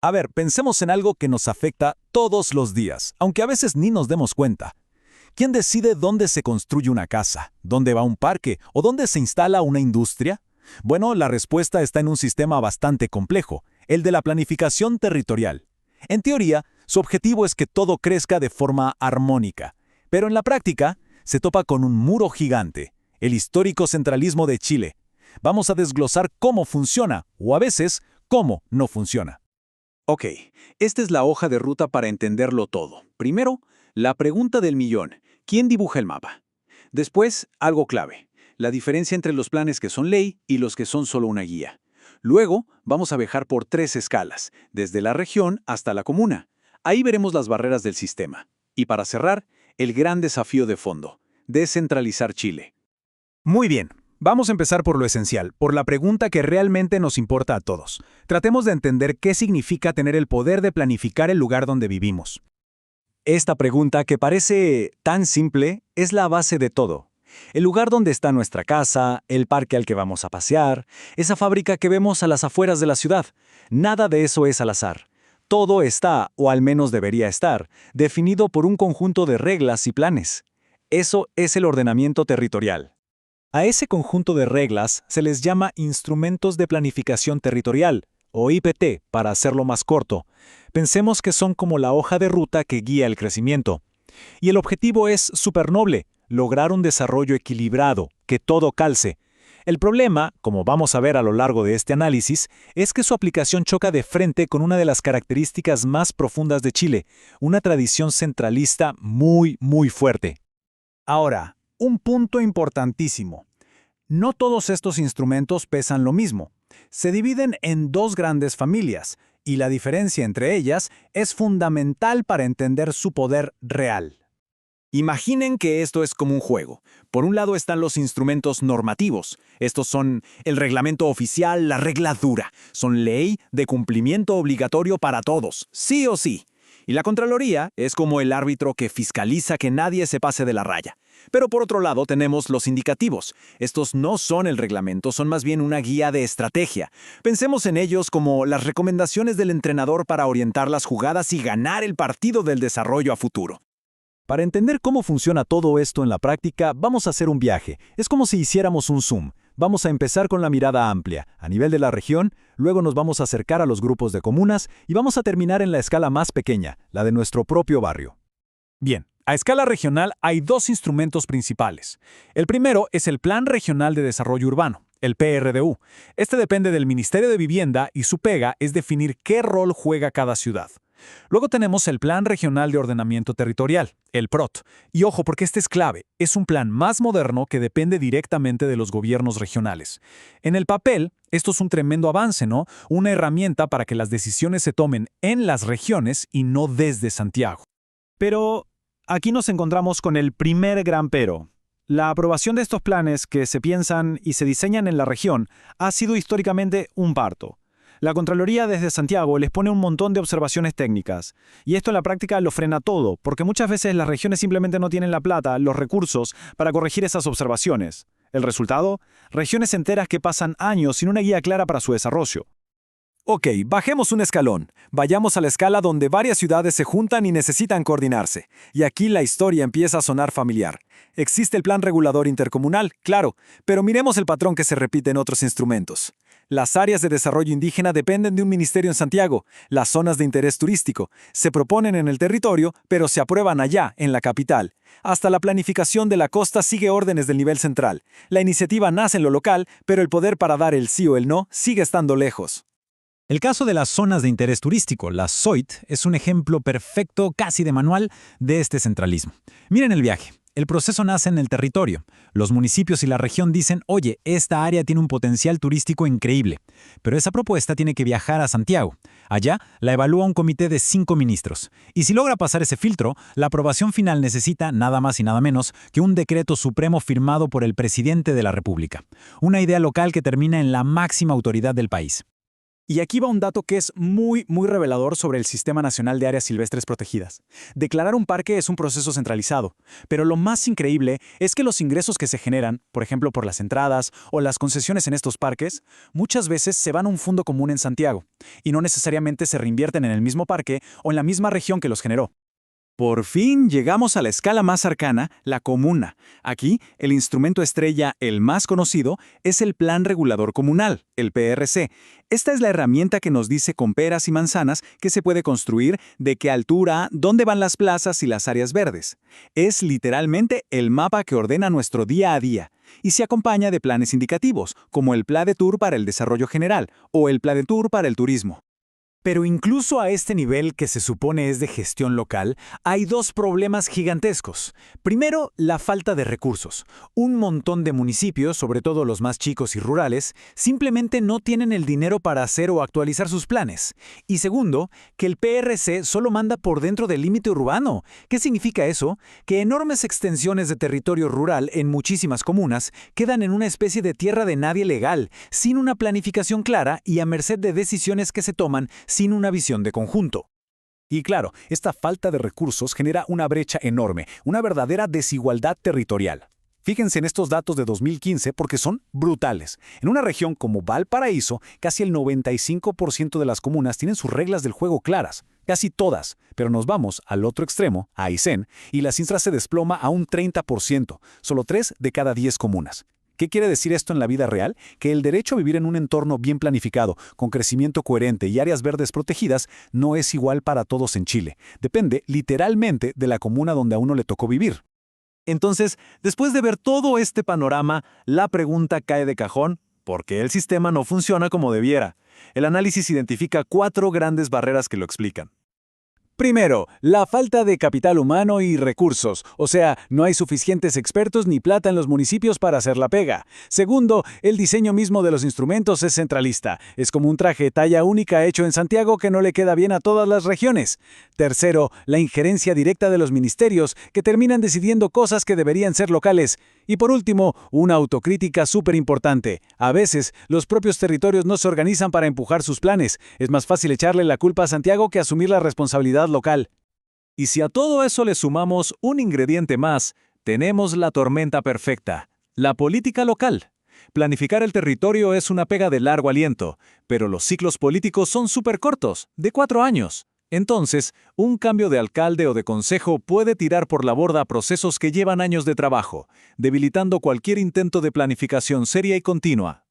A ver, pensemos en algo que nos afecta todos los días, aunque a veces ni nos demos cuenta. ¿Quién decide dónde se construye una casa, dónde va un parque o dónde se instala una industria? Bueno, la respuesta está en un sistema bastante complejo, el de la planificación territorial. En teoría, su objetivo es que todo crezca de forma armónica, pero en la práctica se topa con un muro gigante, el histórico centralismo de Chile. Vamos a desglosar cómo funciona, o a veces, cómo no funciona. Ok, esta es la hoja de ruta para entenderlo todo. Primero, la pregunta del millón. ¿Quién dibuja el mapa? Después, algo clave. La diferencia entre los planes que son ley y los que son solo una guía. Luego, vamos a viajar por 3 escalas, desde la región hasta la comuna. Ahí veremos las barreras del sistema. Y para cerrar, el gran desafío de fondo: descentralizar Chile. Muy bien, vamos a empezar por lo esencial, por la pregunta que realmente nos importa a todos. Tratemos de entender qué significa tener el poder de planificar el lugar donde vivimos. Esta pregunta, que parece tan simple, es la base de todo. El lugar donde está nuestra casa, el parque al que vamos a pasear, esa fábrica que vemos a las afueras de la ciudad. Nada de eso es al azar. Todo está, o al menos debería estar, definido por un conjunto de reglas y planes. Eso es el ordenamiento territorial. A ese conjunto de reglas se les llama Instrumentos de Planificación Territorial, o IPT, para hacerlo más corto. Pensemos que son como la hoja de ruta que guía el crecimiento. Y el objetivo es súper noble: lograr un desarrollo equilibrado, que todo calce. El problema, como vamos a ver a lo largo de este análisis, es que su aplicación choca de frente con una de las características más profundas de Chile, una tradición centralista muy fuerte. Ahora, un punto importantísimo. No todos estos instrumentos pesan lo mismo. Se dividen en 2 grandes familias, y la diferencia entre ellas es fundamental para entender su poder real. Imaginen que esto es como un juego. Por un lado están los instrumentos normativos. Estos son el reglamento oficial, la regla dura. Son ley de cumplimiento obligatorio para todos, sí o sí. Y la Contraloría es como el árbitro que fiscaliza que nadie se pase de la raya. Pero por otro lado tenemos los indicativos. Estos no son el reglamento, son más bien una guía de estrategia. Pensemos en ellos como las recomendaciones del entrenador para orientar las jugadas y ganar el partido del desarrollo a futuro. Para entender cómo funciona todo esto en la práctica, vamos a hacer un viaje. Es como si hiciéramos un zoom. Vamos a empezar con la mirada amplia, a nivel de la región, luego nos vamos a acercar a los grupos de comunas y vamos a terminar en la escala más pequeña, la de nuestro propio barrio. Bien, a escala regional hay 2 instrumentos principales. El primero es el Plan Regional de Desarrollo Urbano, el PRDU. Este depende del Ministerio de Vivienda y su pega es definir qué rol juega cada ciudad. Luego tenemos el Plan Regional de Ordenamiento Territorial, el PROT. Y ojo, porque este es clave, es un plan más moderno que depende directamente de los gobiernos regionales. En el papel, esto es un tremendo avance, ¿no? Una herramienta para que las decisiones se tomen en las regiones y no desde Santiago. Pero aquí nos encontramos con el primer gran pero. La aprobación de estos planes que se piensan y se diseñan en la región ha sido históricamente un parto. La Contraloría desde Santiago les pone un montón de observaciones técnicas, y esto en la práctica lo frena todo, porque muchas veces las regiones simplemente no tienen la plata, los recursos, para corregir esas observaciones. ¿El resultado? Regiones enteras que pasan años sin una guía clara para su desarrollo. Ok, bajemos un escalón. Vayamos a la escala donde varias ciudades se juntan y necesitan coordinarse. Y aquí la historia empieza a sonar familiar. Existe el Plan Regulador Intercomunal, claro, pero miremos el patrón que se repite en otros instrumentos. Las áreas de desarrollo indígena dependen de un ministerio en Santiago. Las zonas de interés turístico se proponen en el territorio, pero se aprueban allá, en la capital. Hasta la planificación de la costa sigue órdenes del nivel central. La iniciativa nace en lo local, pero el poder para dar el sí o el no sigue estando lejos. El caso de las zonas de interés turístico, las ZOIT, es un ejemplo perfecto, casi de manual, de este centralismo. Miren el viaje. El proceso nace en el territorio. Los municipios y la región dicen, oye, esta área tiene un potencial turístico increíble. Pero esa propuesta tiene que viajar a Santiago. Allá la evalúa un comité de 5 ministros. Y si logra pasar ese filtro, la aprobación final necesita nada más y nada menos que un decreto supremo firmado por el presidente de la República. Una idea local que termina en la máxima autoridad del país. Y aquí va un dato que es muy revelador sobre el Sistema Nacional de Áreas Silvestres Protegidas. Declarar un parque es un proceso centralizado, pero lo más increíble es que los ingresos que se generan, por ejemplo por las entradas o las concesiones en estos parques, muchas veces se van a un fondo común en Santiago, y no necesariamente se reinvierten en el mismo parque o en la misma región que los generó. Por fin llegamos a la escala más cercana, la comuna. Aquí, el instrumento estrella, el más conocido, es el Plan Regulador Comunal, el PRC. Esta es la herramienta que nos dice con peras y manzanas que se puede construir, de qué altura, dónde van las plazas y las áreas verdes. Es literalmente el mapa que ordena nuestro día a día. Y se acompaña de planes indicativos, como el Pla de Tour para el desarrollo general o el Pla de Tour para el turismo. Pero incluso a este nivel que se supone es de gestión local, hay dos problemas gigantescos. Primero, la falta de recursos. Un montón de municipios, sobre todo los más chicos y rurales, simplemente no tienen el dinero para hacer o actualizar sus planes. Y segundo, que el PRC solo manda por dentro del límite urbano. ¿Qué significa eso? Que enormes extensiones de territorio rural en muchísimas comunas quedan en una especie de tierra de nadie legal, sin una planificación clara y a merced de decisiones que se toman sin una visión de conjunto. Y claro, esta falta de recursos genera una brecha enorme, una verdadera desigualdad territorial. Fíjense en estos datos de 2015 porque son brutales. En una región como Valparaíso, casi el 95% de las comunas tienen sus reglas del juego claras, casi todas, pero nos vamos al otro extremo, a Aysén, y la cifra se desploma a un 30%, solo 3 de cada 10 comunas. ¿Qué quiere decir esto en la vida real? Que el derecho a vivir en un entorno bien planificado, con crecimiento coherente y áreas verdes protegidas, no es igual para todos en Chile. Depende literalmente de la comuna donde a uno le tocó vivir. Entonces, después de ver todo este panorama, la pregunta cae de cajón: ¿por qué el sistema no funciona como debiera? El análisis identifica 4 grandes barreras que lo explican. Primero, la falta de capital humano y recursos, o sea, no hay suficientes expertos ni plata en los municipios para hacer la pega. Segundo, el diseño mismo de los instrumentos es centralista, es como un traje talla única hecho en Santiago que no le queda bien a todas las regiones. Tercero, la injerencia directa de los ministerios que terminan decidiendo cosas que deberían ser locales. Y por último, una autocrítica súper importante. A veces, los propios territorios no se organizan para empujar sus planes. Es más fácil echarle la culpa a Santiago que asumir la responsabilidad local. Y si a todo eso le sumamos un ingrediente más, tenemos la tormenta perfecta: la política local. Planificar el territorio es una pega de largo aliento, pero los ciclos políticos son súper cortos, de 4 años. Entonces, un cambio de alcalde o de consejo puede tirar por la borda procesos que llevan años de trabajo, debilitando cualquier intento de planificación seria y continua.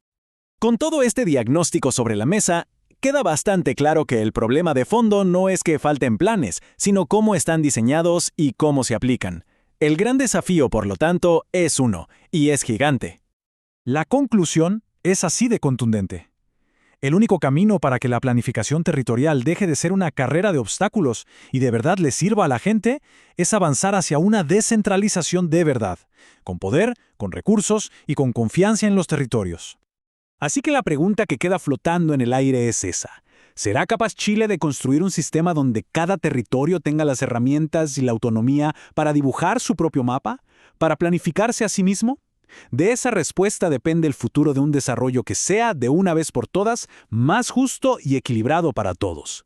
Con todo este diagnóstico sobre la mesa, queda bastante claro que el problema de fondo no es que falten planes, sino cómo están diseñados y cómo se aplican. El gran desafío, por lo tanto, es uno, y es gigante. La conclusión es así de contundente. El único camino para que la planificación territorial deje de ser una carrera de obstáculos y de verdad le sirva a la gente es avanzar hacia una descentralización de verdad, con poder, con recursos y con confianza en los territorios. Así que la pregunta que queda flotando en el aire es esa. ¿Será capaz Chile de construir un sistema donde cada territorio tenga las herramientas y la autonomía para dibujar su propio mapa? ¿Para planificarse a sí mismo? De esa respuesta depende el futuro de un desarrollo que sea, de una vez por todas, más justo y equilibrado para todos.